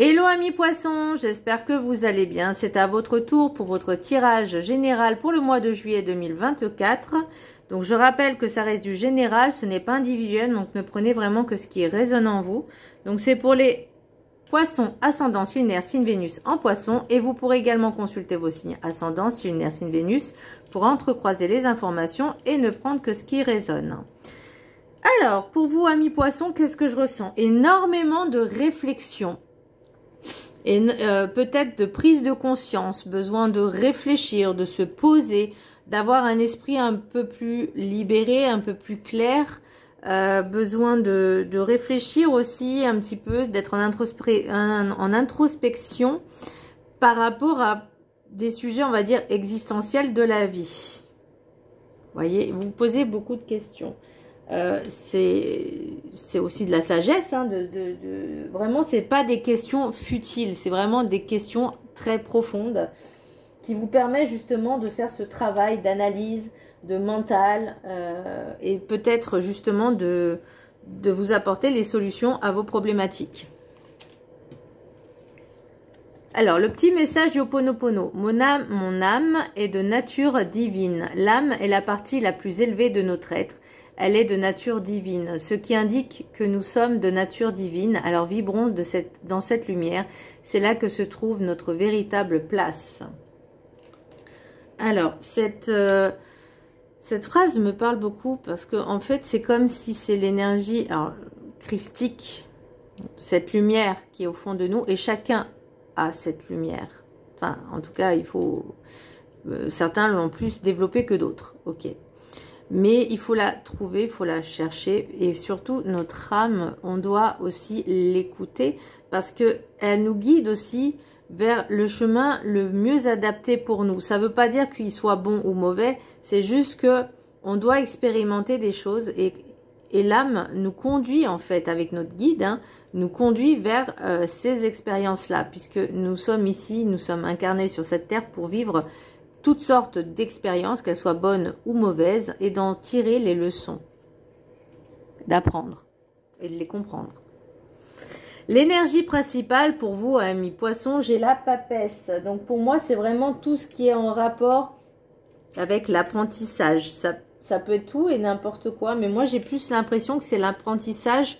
Hello amis poissons, j'espère que vous allez bien. C'est à votre tour pour votre tirage général pour le mois de juillet 2024. Donc je rappelle que ça reste du général, ce n'est pas individuel, donc ne prenez vraiment que ce qui résonne en vous. Donc c'est pour les poissons ascendant lunaire signe Vénus en poisson, et vous pourrez également consulter vos signes ascendant lunaire signe Vénus pour entrecroiser les informations et ne prendre que ce qui résonne. Alors pour vous amis poissons, qu'est-ce que je ressens? Énormément de réflexion. Et peut-être de prise de conscience, besoin de réfléchir, de se poser, d'avoir un esprit un peu plus libéré, un peu plus clair, besoin de réfléchir aussi un petit peu, d'être en introspection par rapport à des sujets, on va dire, existentiels de la vie. Vous voyez, vous posez beaucoup de questions. C'est aussi de la sagesse, hein, vraiment c'est pas des questions futiles, c'est vraiment des questions très profondes qui vous permettent justement de faire ce travail d'analyse, de mental, et peut-être justement de vous apporter les solutions à vos problématiques. Alors, le petit message du Ho'oponopono. Mon âme est de nature divine. L'âme est la partie la plus élevée de notre être. Elle est de nature divine, ce qui indique que nous sommes de nature divine. Alors vibrons dans cette lumière. C'est là que se trouve notre véritable place. Alors, cette phrase me parle beaucoup parce que en fait, c'est comme si c'est l'énergie christique, cette lumière qui est au fond de nous, et chacun a cette lumière. Enfin, en tout cas, il faut... certains l'ont plus développée que d'autres, ok. Mais il faut la trouver, il faut la chercher. Et surtout, notre âme, on doit aussi l'écouter parce qu'elle nous guide aussi vers le chemin le mieux adapté pour nous. Ça ne veut pas dire qu'il soit bon ou mauvais, c'est juste que on doit expérimenter des choses et l'âme nous conduit en fait avec notre guide, hein, nous conduit vers ces expériences-là, puisque nous sommes ici, nous sommes incarnés sur cette terre pour vivre toutes sortes d'expériences, qu'elles soient bonnes ou mauvaises, et d'en tirer les leçons, d'apprendre et de les comprendre. L'énergie principale pour vous, amis poissons, j'ai la papesse. Donc pour moi, c'est vraiment tout ce qui est en rapport avec l'apprentissage. Ça peut être tout et n'importe quoi, mais moi j'ai plus l'impression que c'est l'apprentissage,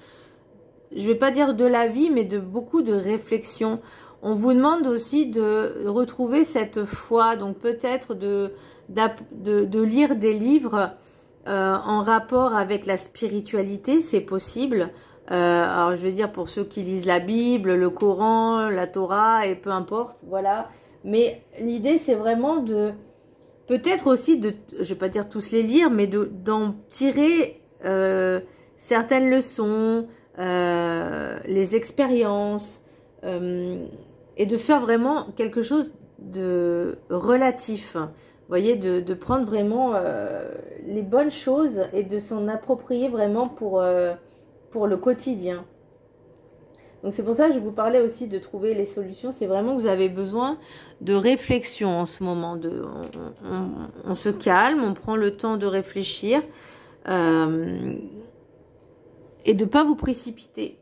je ne vais pas dire de la vie, mais de beaucoup de réflexion. On vous demande aussi de retrouver cette foi, donc peut-être de lire des livres en rapport avec la spiritualité, c'est possible. Alors je veux dire pour ceux qui lisent la Bible, le Coran, la Torah et peu importe, voilà. Mais l'idée c'est vraiment de, peut-être aussi de, je vais pas dire tous les lire, mais d'en tirer certaines leçons, les expériences, et de faire vraiment quelque chose de relatif. Vous voyez, de prendre vraiment les bonnes choses et de s'en approprier vraiment pour le quotidien. Donc c'est pour ça que je vous parlais aussi de trouver les solutions. C'est vraiment que vous avez besoin de réflexion en ce moment. On se calme, on prend le temps de réfléchir et de ne pas vous précipiter.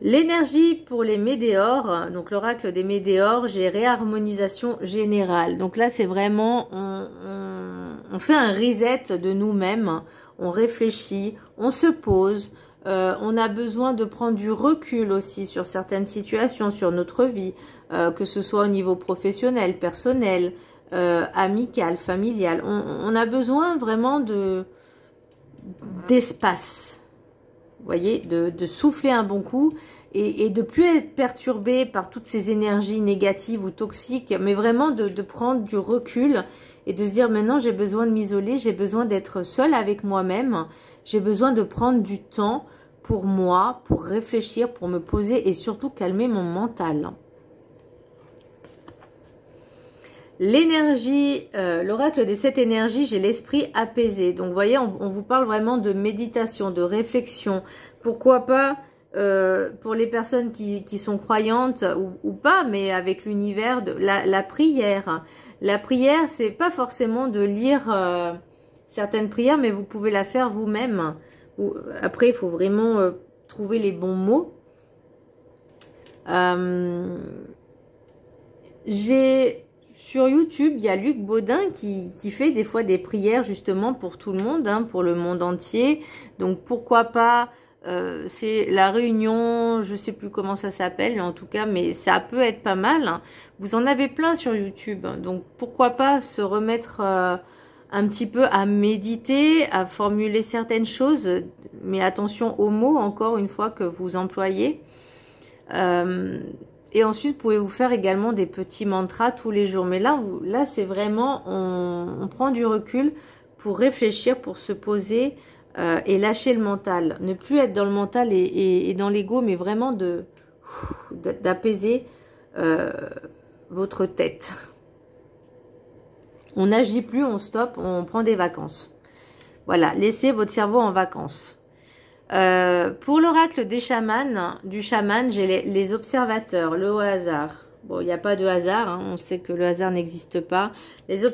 L'énergie pour les météores, donc l'oracle des météores, j'ai réharmonisation générale. Donc là, c'est vraiment, on fait un reset de nous-mêmes, on réfléchit, on se pose, on a besoin de prendre du recul aussi sur certaines situations, sur notre vie, que ce soit au niveau professionnel, personnel, amical, familial. On a besoin vraiment d'espace. Vous voyez, de souffler un bon coup et de plus être perturbé par toutes ces énergies négatives ou toxiques, mais vraiment de prendre du recul et de se dire maintenant j'ai besoin de m'isoler, j'ai besoin d'être seule avec moi-même, j'ai besoin de prendre du temps pour moi, pour réfléchir, pour me poser et surtout calmer mon mental. L'énergie, l'oracle des 7 énergies, j'ai l'esprit apaisé. Donc, vous voyez, on vous parle vraiment de méditation, de réflexion. Pourquoi pas, pour les personnes qui sont croyantes ou pas, mais avec l'univers, de la prière. La prière, c'est pas forcément de lire certaines prières, mais vous pouvez la faire vous-même. Après, il faut vraiment trouver les bons mots. Sur YouTube, il y a Luc Baudin qui fait des fois des prières justement pour tout le monde, hein, pour le monde entier. Donc pourquoi pas, c'est la réunion, je sais plus comment ça s'appelle, en tout cas, mais ça peut être pas mal, hein. Vous en avez plein sur YouTube, donc pourquoi pas se remettre un petit peu à méditer, à formuler certaines choses, mais attention aux mots, encore une fois, que vous employez. Et ensuite, vous pouvez vous faire également des petits mantras tous les jours. Mais là c'est vraiment, on prend du recul pour réfléchir, pour se poser et lâcher le mental. Ne plus être dans le mental et dans l'ego, mais vraiment d'apaiser votre tête. On n'agit plus, on stoppe, on prend des vacances. Voilà, laissez votre cerveau en vacances. Pour l'oracle du chaman, j'ai les observateurs, le hasard. Bon, il n'y a pas de hasard, hein, on sait que le hasard n'existe pas. Les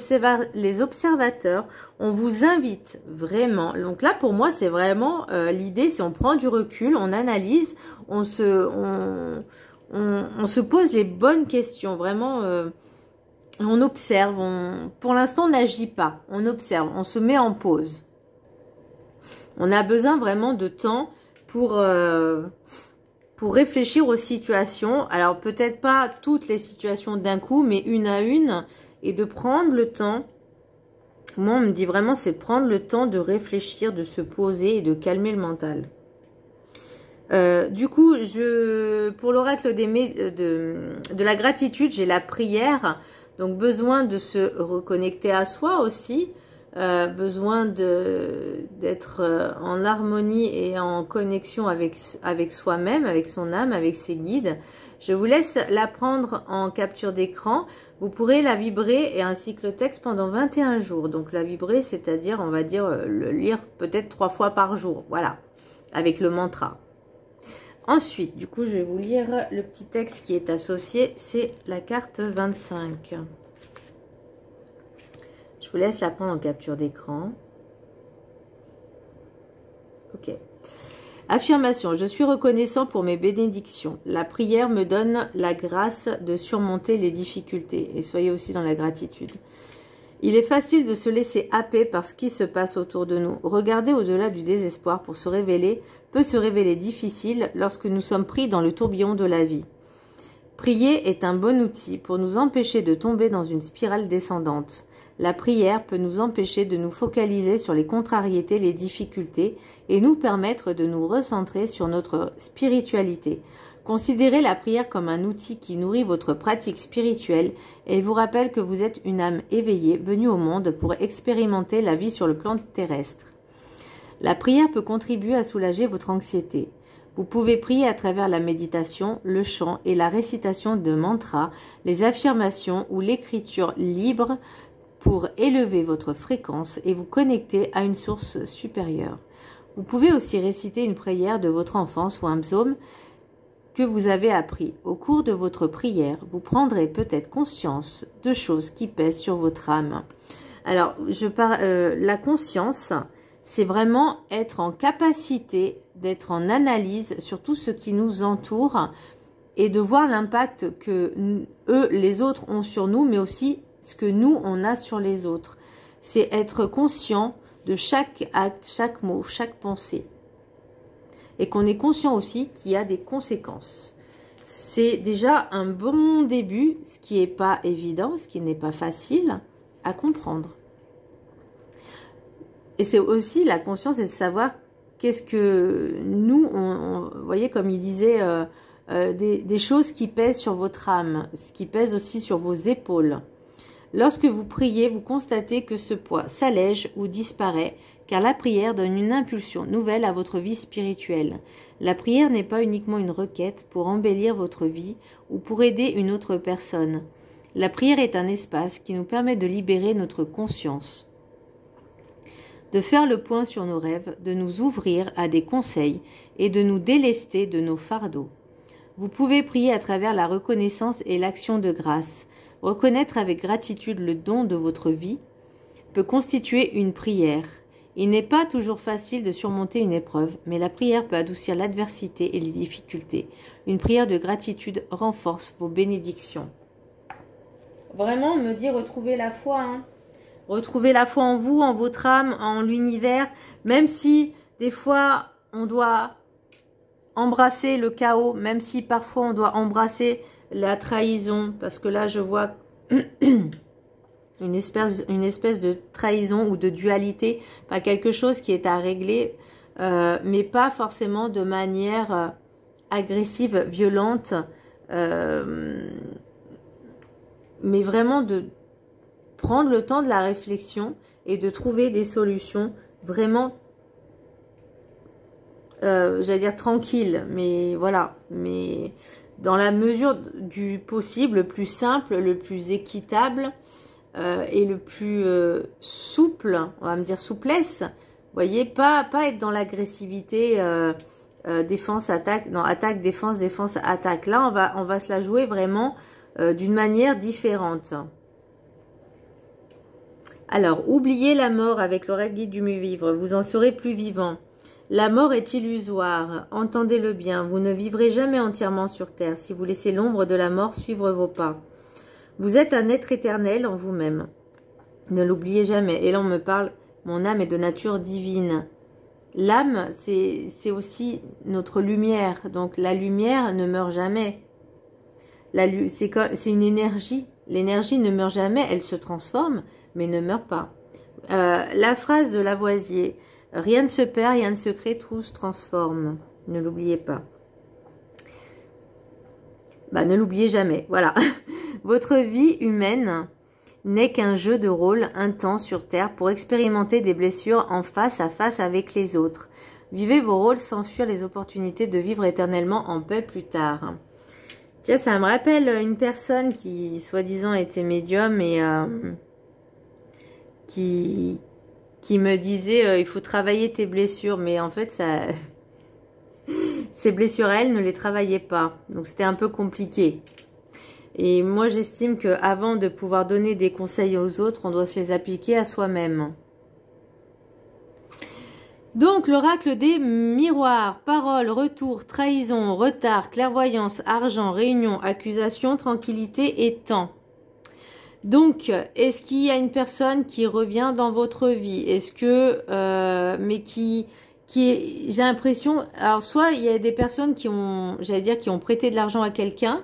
observateurs, on vous invite vraiment. Donc là, pour moi, c'est vraiment l'idée, c'est on prend du recul, on analyse, on se pose les bonnes questions. Vraiment, on observe. Pour l'instant, on n'agit pas. On observe, on se met en pause. On a besoin vraiment de temps pour réfléchir aux situations. Alors, peut-être pas toutes les situations d'un coup, mais une à une. Et de prendre le temps. Moi, on me dit vraiment, c'est prendre le temps de réfléchir, de se poser et de calmer le mental. Du coup, pour l'oracle de la gratitude, j'ai la prière. Donc, besoin de se reconnecter à soi aussi. Besoin d'être en harmonie et en connexion avec soi-même, avec son âme, avec ses guides. Je vous laisse la prendre en capture d'écran. Vous pourrez la vibrer et ainsi que le texte pendant 21 jours. Donc la vibrer, c'est-à-dire, on va dire, le lire peut-être 3 fois par jour. Voilà, avec le mantra. Ensuite, du coup, je vais vous lire le petit texte qui est associé. C'est la carte 25. Je vous laisse la prendre en capture d'écran. Ok. Affirmation. Je suis reconnaissant pour mes bénédictions. La prière me donne la grâce de surmonter les difficultés. Et soyez aussi dans la gratitude. Il est facile de se laisser happer par ce qui se passe autour de nous. Regarder au-delà du désespoir peut se révéler difficile lorsque nous sommes pris dans le tourbillon de la vie. Prier est un bon outil pour nous empêcher de tomber dans une spirale descendante. La prière peut nous empêcher de nous focaliser sur les contrariétés, les difficultés et nous permettre de nous recentrer sur notre spiritualité. Considérez la prière comme un outil qui nourrit votre pratique spirituelle et vous rappelle que vous êtes une âme éveillée venue au monde pour expérimenter la vie sur le plan terrestre. La prière peut contribuer à soulager votre anxiété. Vous pouvez prier à travers la méditation, le chant et la récitation de mantras, les affirmations ou l'écriture libre pour élever votre fréquence et vous connecter à une source supérieure. Vous pouvez aussi réciter une prière de votre enfance ou un psaume que vous avez appris. Au cours de votre prière, vous prendrez peut-être conscience de choses qui pèsent sur votre âme. Alors, la conscience, c'est vraiment être en capacité d'être en analyse sur tout ce qui nous entoure et de voir l'impact que eux, les autres, ont sur nous, mais aussi ce que nous, on a sur les autres. C'est être conscient de chaque acte, chaque mot, chaque pensée. Et qu'on est conscient aussi qu'il y a des conséquences. C'est déjà un bon début, ce qui n'est pas évident, ce qui n'est pas facile à comprendre. Et c'est aussi la conscience et de savoir qu'est-ce que nous, vous voyez, comme il disait, des choses qui pèsent sur votre âme, ce qui pèse aussi sur vos épaules. Lorsque vous priez, vous constatez que ce poids s'allège ou disparaît, car la prière donne une impulsion nouvelle à votre vie spirituelle. La prière n'est pas uniquement une requête pour embellir votre vie ou pour aider une autre personne. La prière est un espace qui nous permet de libérer notre conscience, de faire le point sur nos rêves, de nous ouvrir à des conseils et de nous délester de nos fardeaux. Vous pouvez prier à travers la reconnaissance et l'action de grâce. Reconnaître avec gratitude le don de votre vie peut constituer une prière. Il n'est pas toujours facile de surmonter une épreuve, mais la prière peut adoucir l'adversité et les difficultés. Une prière de gratitude renforce vos bénédictions. Vraiment, on me dit retrouvez la foi. Hein. Retrouvez la foi en vous, en votre âme, en l'univers. Même si des fois, on doit embrasser le chaos, même si parfois on doit embrasser la trahison. Parce que là, je vois une espèce de trahison ou de dualité. Pas quelque chose qui est à régler, mais pas forcément de manière agressive, violente. Mais vraiment de prendre le temps de la réflexion et de trouver des solutions vraiment, j'allais dire tranquilles, mais voilà, mais dans la mesure du possible, le plus simple, le plus équitable et le plus souple, on va me dire souplesse, vous voyez, pas être dans l'agressivité, défense, attaque, non, attaque, défense, défense, attaque. Là, on va se la jouer vraiment d'une manière différente. Alors, oubliez la mort avec l'oracle guide du mieux vivre, vous en serez plus vivant. La mort est illusoire, entendez-le bien, vous ne vivrez jamais entièrement sur terre si vous laissez l'ombre de la mort suivre vos pas. Vous êtes un être éternel en vous-même, ne l'oubliez jamais. Et là, on me parle, mon âme est de nature divine. L'âme, c'est aussi notre lumière, donc la lumière ne meurt jamais. C'est une énergie. L'énergie ne meurt jamais, elle se transforme, mais ne meurt pas. La phrase de Lavoisier, rien ne se perd, rien ne se crée, tout se transforme. Ne l'oubliez pas. Bah, ne l'oubliez jamais, voilà. Votre vie humaine n'est qu'un jeu de rôle intense sur Terre pour expérimenter des blessures en face à face avec les autres. Vivez vos rôles sans fuir les opportunités de vivre éternellement en paix plus tard. Tiens, ça me rappelle une personne qui, soi-disant, était médium et qui me disait il faut travailler tes blessures. Mais en fait, ces blessures, elle ne les travaillait pas. Donc, c'était un peu compliqué. Et moi, j'estime qu'avant de pouvoir donner des conseils aux autres, on doit se les appliquer à soi-même. Donc, l'oracle des miroirs, paroles, retour, trahison, retard, clairvoyance, argent, réunion, accusation, tranquillité et temps. Donc, est-ce qu'il y a une personne qui revient dans votre vie? Est-ce que, mais j'ai l'impression, alors soit il y a des personnes qui ont, j'allais dire, qui ont prêté de l'argent à quelqu'un,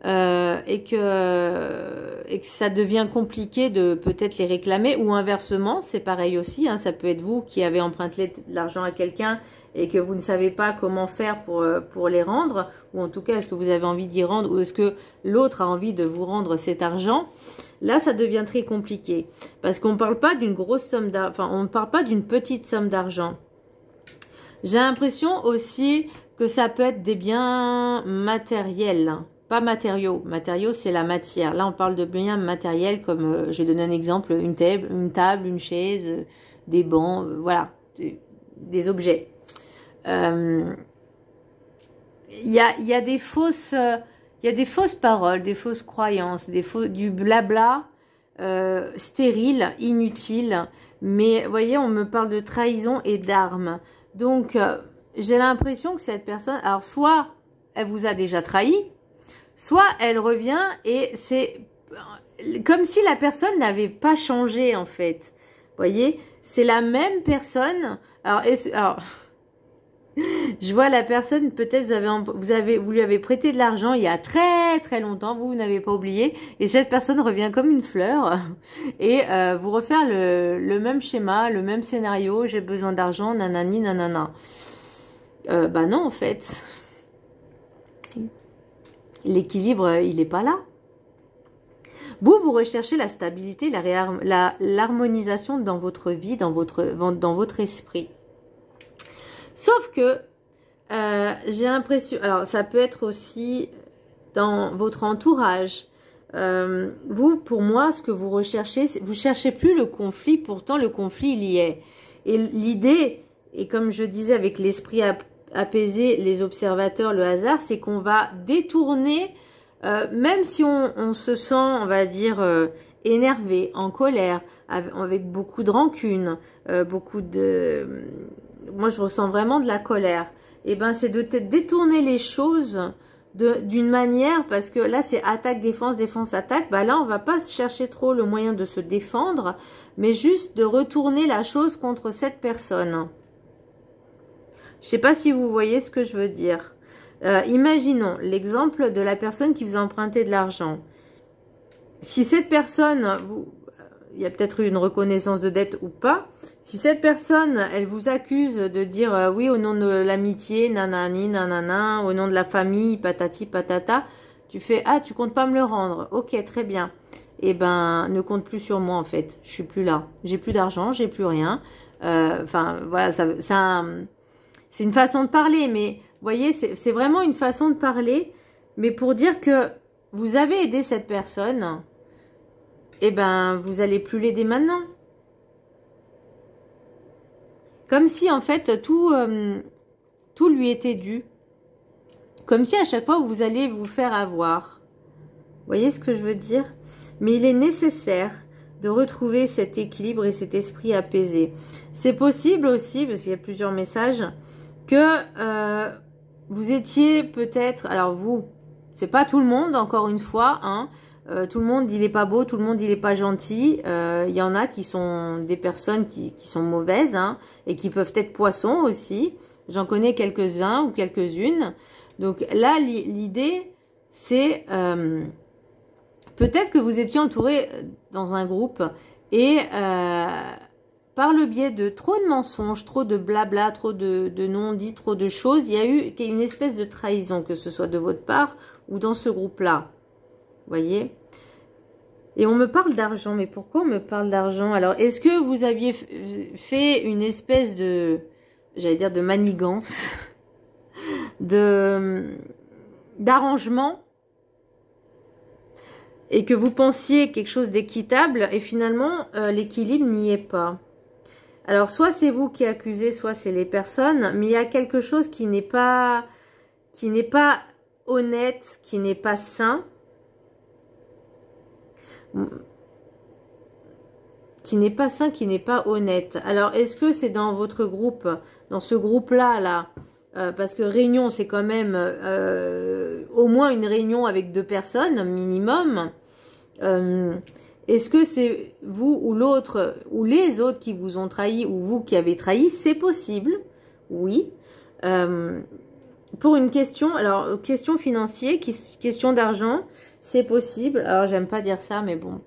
et que ça devient compliqué de peut-être les réclamer, ou inversement, c'est pareil aussi, hein, ça peut être vous qui avez emprunté de l'argent à quelqu'un et que vous ne savez pas comment faire pour les rendre, ou en tout cas, est-ce que vous avez envie d'y rendre, ou est-ce que l'autre a envie de vous rendre cet argent. Là, ça devient très compliqué, parce qu'on ne parle pas d'une grosse somme d'argent, enfin, on ne parle pas d'une petite somme d'argent. J'ai l'impression aussi que ça peut être des biens matériels, pas matériaux. Matériaux, c'est la matière. Là, on parle de biens matériels comme, je vais donner un exemple, une table, une chaise, des bancs, voilà, des objets. Il y a des fausses paroles, des fausses croyances, du blabla stérile, inutile. Mais, vous voyez, on me parle de trahison et d'armes. Donc, j'ai l'impression que cette personne, alors soit elle vous a déjà trahi, soit elle revient et c'est comme si la personne n'avait pas changé en fait. Vous voyez, c'est la même personne. Alors je vois la personne, peut-être vous lui avez prêté de l'argent il y a très très longtemps, vous n'avez pas oublié, et cette personne revient comme une fleur et vous refaire le même schéma, le même scénario, j'ai besoin d'argent, nanani, nanana. Bah non en fait. L'équilibre, il n'est pas là. Vous recherchez la stabilité, l'harmonisation dans votre vie, dans votre esprit. Sauf que j'ai l'impression, alors ça peut être aussi dans votre entourage. Vous, pour moi, ce que vous recherchez, vous cherchez plus le conflit, pourtant le conflit il y est. Et l'idée, et comme je disais avec l'esprit apaiser les observateurs, le hasard, c'est qu'on va détourner, même si on se sent, on va dire, énervé, en colère, avec beaucoup de rancune, beaucoup de... Moi, je ressens vraiment de la colère. Et ben, c'est de détourner les choses d'une manière, parce que là, c'est attaque, défense, défense, attaque. Bah là, on va pas chercher trop le moyen de se défendre, mais juste de retourner la chose contre cette personne. Je sais pas si vous voyez ce que je veux dire. Imaginons l'exemple de la personne qui vous a emprunté de l'argent. Si cette personne, il y a peut-être eu une reconnaissance de dette ou pas, si cette personne, elle vous accuse de dire oui au nom de l'amitié, nanani, nanana, au nom de la famille, patati, patata, tu fais ah tu comptes pas me le rendre, ok très bien, et ben ne compte plus sur moi en fait, je suis plus là, j'ai plus d'argent, j'ai plus rien, enfin voilà, c'est une façon de parler, mais vous voyez, c'est vraiment une façon de parler, mais pour dire que vous avez aidé cette personne, eh ben, vous allez plus l'aider maintenant. Comme si, en fait, tout lui était dû. Comme si, à chaque fois, vous allez vous faire avoir. Vous voyez ce que je veux dire? Mais il est nécessaire de retrouver cet équilibre et cet esprit apaisé. C'est possible aussi, parce qu'il y a plusieurs messages, que vous étiez peut-être... Alors, vous, c'est pas tout le monde, encore une fois, hein. Tout le monde, il est pas beau, tout le monde, il est pas gentil. Il y en a qui sont des personnes qui sont mauvaises, hein, et qui peuvent être poissons aussi. J'en connais quelques-uns ou quelques-unes. Donc là, l'idée, c'est peut-être que vous étiez entouré dans un groupe et par le biais de trop de mensonges, trop de blabla, trop de non-dits, trop de choses, il y a eu une espèce de trahison, que ce soit de votre part ou dans ce groupe-là. Voyez? Et on me parle d'argent. Mais pourquoi on me parle d'argent? Alors, est-ce que vous aviez fait une espèce de, j'allais dire, de manigance, d'arrangement, et que vous pensiez quelque chose d'équitable, et finalement, l'équilibre n'y est pas? Alors, soit c'est vous qui accusez, soit c'est les personnes, mais il y a quelque chose qui n'est pas honnête, qui n'est pas sain, qui n'est pas honnête. Alors, est-ce que c'est dans votre groupe, dans ce groupe-là, là, parce que réunion, c'est quand même au moins une réunion avec 2 personnes, minimum. Est-ce que c'est vous ou l'autre, ou les autres qui vous ont trahi, ou vous qui avez trahi? C'est possible, oui. Pour une question, alors, question financière, question d'argent, c'est possible. Alors, j'aime pas dire ça, mais bon.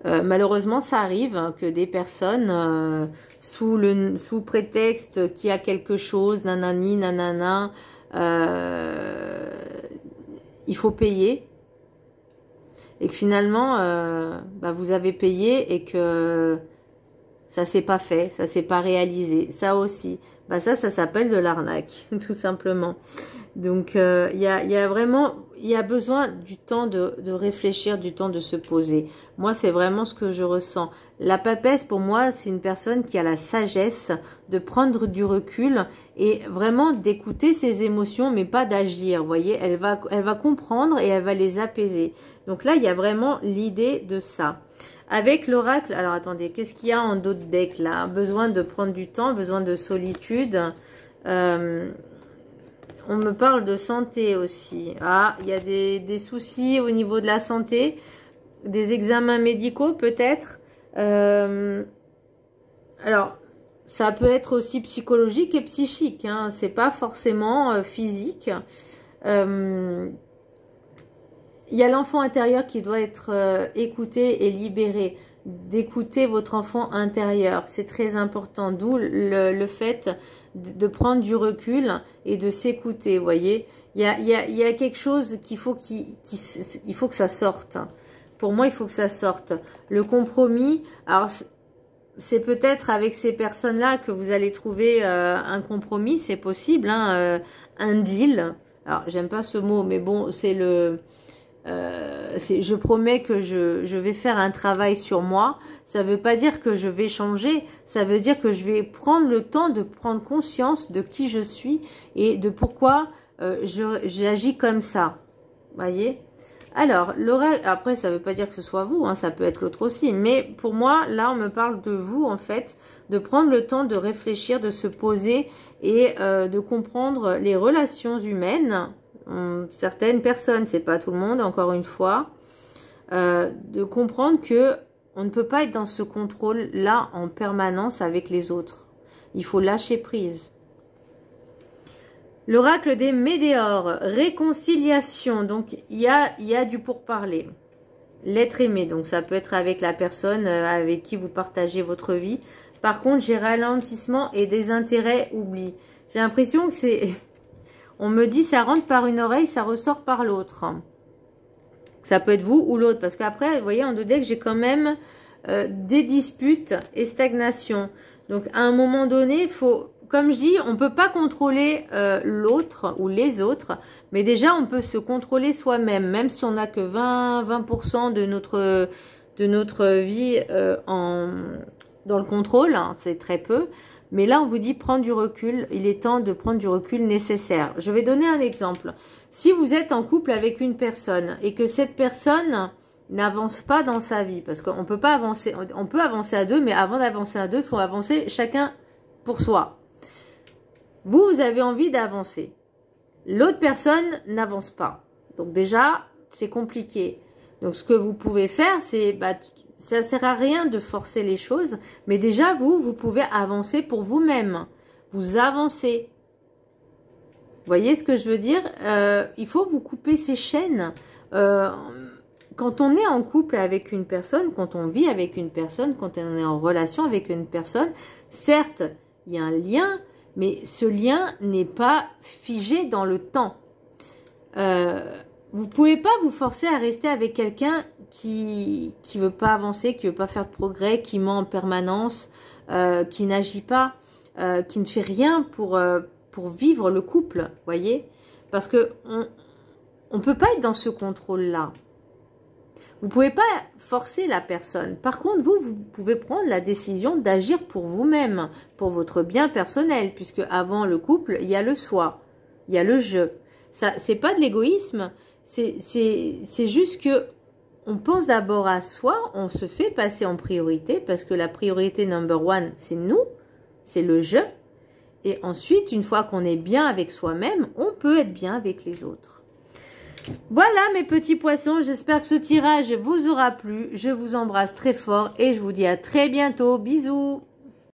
Malheureusement, ça arrive hein, que des personnes, sous prétexte qu'il y a quelque chose, nanani, nanana, il faut payer. Et que finalement, bah, vous avez payé et que ça s'est pas fait, ça s'est pas réalisé. Ça aussi, bah, ça s'appelle de l'arnaque, tout simplement. Donc, il y a besoin du temps de réfléchir, du temps de se poser. Moi, c'est vraiment ce que je ressens. La papesse, pour moi, c'est une personne qui a la sagesse de prendre du recul et vraiment d'écouter ses émotions, mais pas d'agir. Vous voyez, elle va comprendre et elle va les apaiser. Donc là, il y a vraiment l'idée de ça. Avec l'oracle, alors attendez, qu'est-ce qu'il y a en d'autres decks là? Besoin de prendre du temps, besoin de solitude. On me parle de santé aussi. Ah, il y a des soucis au niveau de la santé. Des examens médicaux peut-être. Alors, ça peut être aussi psychologique et psychique. Hein. C'est pas forcément physique. Il y a l'enfant intérieur qui doit être écouté et libéré. D'écouter votre enfant intérieur. C'est très important. D'où le fait de prendre du recul et de s'écouter, vous voyez. Il y a quelque chose qu'il faut il faut que ça sorte. Pour moi, il faut que ça sorte. Le compromis, alors c'est peut-être avec ces personnes-là que vous allez trouver un compromis, c'est possible, hein, un deal. Alors, j'aime pas ce mot, mais bon, c'est le... je promets que je vais faire un travail sur moi. Ça veut pas dire que je vais changer, ça veut dire que je vais prendre le temps de prendre conscience de qui je suis et de pourquoi j'agis comme ça. Voyez, Alors, l'oracle, après, ça ne veut pas dire que ce soit vous, hein, ça peut être l'autre aussi. Mais pour moi, là, on me parle de vous, en fait, de prendre le temps de réfléchir, de se poser et de comprendre les relations humaines. Certaines personnes, c'est pas tout le monde, encore une fois, de comprendre que on ne peut pas être dans ce contrôle-là en permanence avec les autres. Il faut lâcher prise. L'oracle des météores, réconciliation, donc il y a du pourparler. L'être aimé, donc ça peut être avec la personne avec qui vous partagez votre vie. Par contre, j'ai ralentissement et désintérêt, oubli. J'ai l'impression que c'est... On me dit ça rentre par une oreille, ça ressort par l'autre. Ça peut être vous ou l'autre, parce qu'après, vous voyez, en deux decks, j'ai quand même des disputes et stagnation. Donc, à un moment donné, il faut... Comme je dis, on ne peut pas contrôler l'autre ou les autres, mais déjà, on peut se contrôler soi-même, même si on n'a que 20% de notre vie dans le contrôle, hein, c'est très peu. Mais là, on vous dit prendre du recul, il est temps de prendre du recul nécessaire. Je vais donner un exemple. Si vous êtes en couple avec une personne et que cette personne n'avance pas dans sa vie, parce qu'on peut pas avancer, on peut avancer à deux, mais avant d'avancer à deux, il faut avancer chacun pour soi. Vous avez envie d'avancer. L'autre personne n'avance pas. Donc déjà, c'est compliqué. Donc ce que vous pouvez faire, c'est... ça ne sert à rien de forcer les choses. Mais déjà, vous pouvez avancer pour vous-même. Vous avancez. Vous voyez ce que je veux dire? Il faut vous couper ces chaînes. Quand on est en couple avec une personne, quand on vit avec une personne, quand on est en relation avec une personne, certes, il y a un lien... Mais ce lien n'est pas figé dans le temps. Vous ne pouvez pas vous forcer à rester avec quelqu'un qui veut pas avancer, qui veut pas faire de progrès, qui ment en permanence, qui n'agit pas, qui ne fait rien pour vivre le couple, voyez? Parce que on peut pas être dans ce contrôle-là. Vous ne pouvez pas forcer la personne. Par contre, vous pouvez prendre la décision d'agir pour vous-même, pour votre bien personnel, puisque avant le couple, il y a le soi, il y a le je. Ça, c'est pas de l'égoïsme, c'est juste que on pense d'abord à soi, on se fait passer en priorité, parce que la priorité number one, c'est nous, c'est le je. Et ensuite, une fois qu'on est bien avec soi-même, on peut être bien avec les autres. Voilà mes petits poissons, j'espère que ce tirage vous aura plu. Je vous embrasse très fort et je vous dis à très bientôt. Bisous!